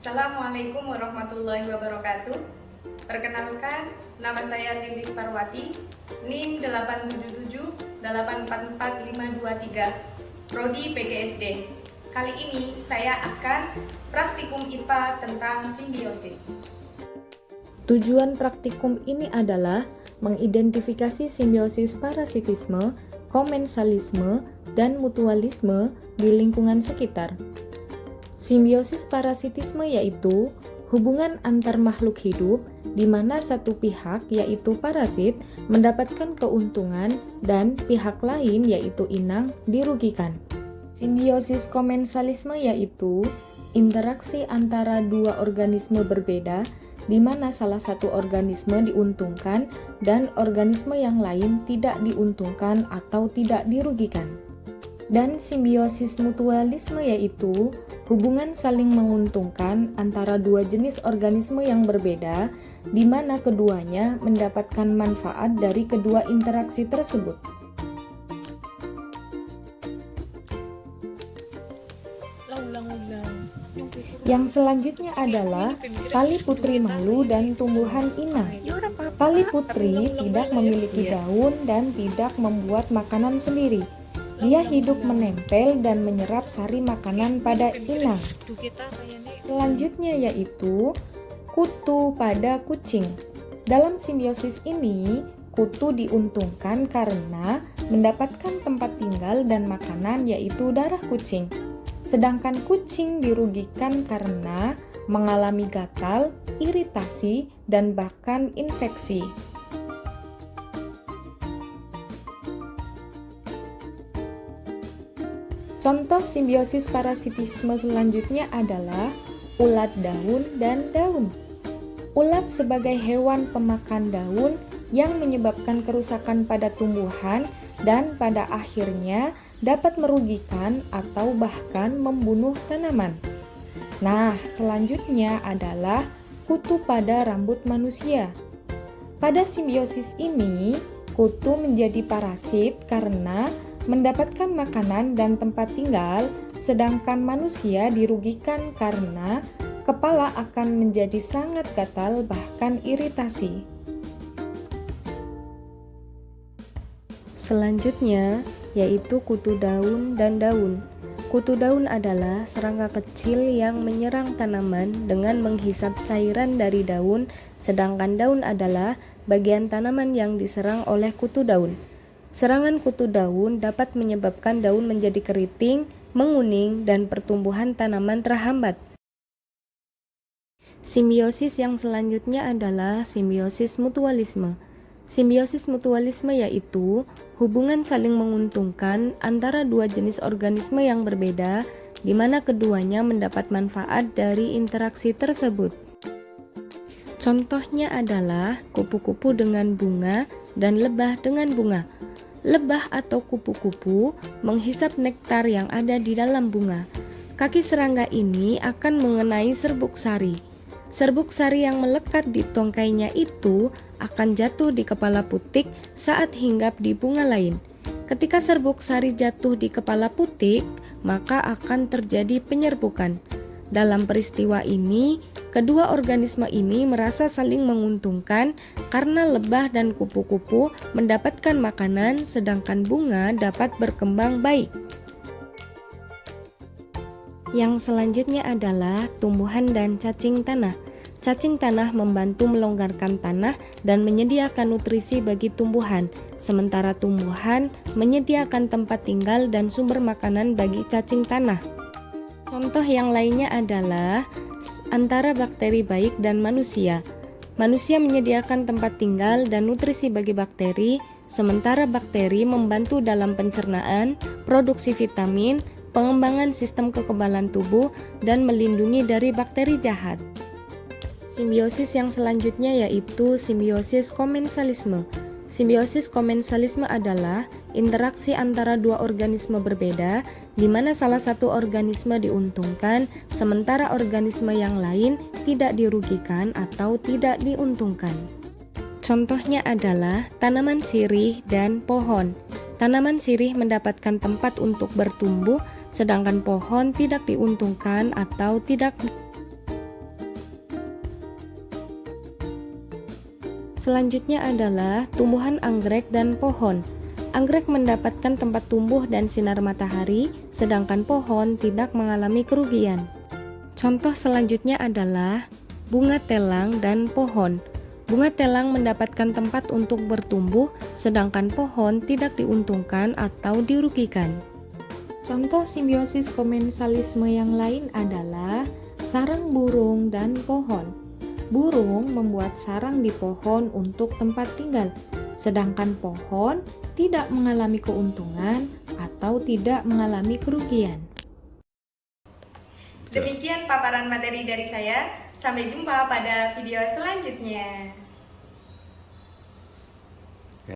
Assalamualaikum warahmatullahi wabarakatuh. Perkenalkan, nama saya Lilis Parwati, NIM 877844523, Prodi PGSD. Kali ini saya akan praktikum IPA tentang simbiosis. Tujuan praktikum ini adalah mengidentifikasi simbiosis parasitisme, komensalisme, dan mutualisme di lingkungan sekitar. Simbiosis parasitisme yaitu hubungan antar makhluk hidup di mana satu pihak yaitu parasit mendapatkan keuntungan dan pihak lain yaitu inang dirugikan. Simbiosis komensalisme yaitu interaksi antara dua organisme berbeda di mana salah satu organisme diuntungkan dan organisme yang lain tidak diuntungkan atau tidak dirugikan. Dan simbiosis mutualisme yaitu hubungan saling menguntungkan antara dua jenis organisme yang berbeda di mana keduanya mendapatkan manfaat dari kedua interaksi tersebut. Yang selanjutnya adalah tali putri malu dan tumbuhan inang. Tali putri tidak memiliki daun dan tidak membuat makanan sendiri. Dia hidup menempel dan menyerap sari makanan pada inang. Selanjutnya yaitu kutu pada kucing. Dalam simbiosis ini, kutu diuntungkan karena mendapatkan tempat tinggal dan makanan yaitu darah kucing. Sedangkan kucing dirugikan karena mengalami gatal, iritasi, dan bahkan infeksi. Contoh simbiosis parasitisme selanjutnya adalah ulat daun dan daun. Ulat sebagai hewan pemakan daun yang menyebabkan kerusakan pada tumbuhan dan pada akhirnya dapat merugikan atau bahkan membunuh tanaman. Nah, selanjutnya adalah kutu pada rambut manusia. Pada simbiosis ini, kutu menjadi parasit karena mendapatkan makanan dan tempat tinggal, sedangkan manusia dirugikan karena kepala akan menjadi sangat gatal bahkan iritasi. Selanjutnya yaitu kutu daun dan daun. Kutu daun adalah serangga kecil yang menyerang tanaman dengan menghisap cairan dari daun, sedangkan daun adalah bagian tanaman yang diserang oleh kutu daun. Serangan kutu daun dapat menyebabkan daun menjadi keriting, menguning, dan pertumbuhan tanaman terhambat. Simbiosis yang selanjutnya adalah simbiosis mutualisme. Simbiosis mutualisme yaitu hubungan saling menguntungkan antara dua jenis organisme yang berbeda, di mana keduanya mendapat manfaat dari interaksi tersebut. Contohnya adalah kupu-kupu dengan bunga dan lebah dengan bunga. Lebah atau kupu-kupu menghisap nektar yang ada di dalam bunga. Kaki serangga ini akan mengenai serbuk sari. Serbuk sari yang melekat di tongkainya itu akan jatuh di kepala putik saat hinggap di bunga lain. Ketika serbuk sari jatuh di kepala putik, maka akan terjadi penyerbukan. Dalam peristiwa ini, kedua organisme ini merasa saling menguntungkan karena lebah dan kupu-kupu mendapatkan makanan sedangkan bunga dapat berkembang baik. Yang selanjutnya adalah tumbuhan dan cacing tanah. Cacing tanah membantu melonggarkan tanah dan menyediakan nutrisi bagi tumbuhan, sementara tumbuhan menyediakan tempat tinggal dan sumber makanan bagi cacing tanah. Contoh yang lainnya adalah antara bakteri baik dan manusia. Manusia menyediakan tempat tinggal dan nutrisi bagi bakteri, sementara bakteri membantu dalam pencernaan, produksi vitamin, pengembangan sistem kekebalan tubuh, dan melindungi dari bakteri jahat. Simbiosis yang selanjutnya yaitu simbiosis komensalisme. Simbiosis komensalisme adalah interaksi antara dua organisme berbeda di mana salah satu organisme diuntungkan sementara organisme yang lain tidak dirugikan atau tidak diuntungkan. Contohnya adalah tanaman sirih dan pohon. Tanaman sirih mendapatkan tempat untuk bertumbuh sedangkan pohon tidak diuntungkan atau tidak Selanjutnya adalah tumbuhan anggrek dan pohon. Anggrek mendapatkan tempat tumbuh dan sinar matahari, sedangkan pohon tidak mengalami kerugian. Contoh selanjutnya adalah bunga telang dan pohon. Bunga telang mendapatkan tempat untuk bertumbuh, sedangkan pohon tidak diuntungkan atau dirugikan. Contoh simbiosis komensalisme yang lain adalah sarang burung dan pohon. Burung membuat sarang di pohon untuk tempat tinggal, sedangkan pohon tidak mengalami keuntungan atau tidak mengalami kerugian. Demikian paparan materi dari saya. Sampai jumpa pada video selanjutnya.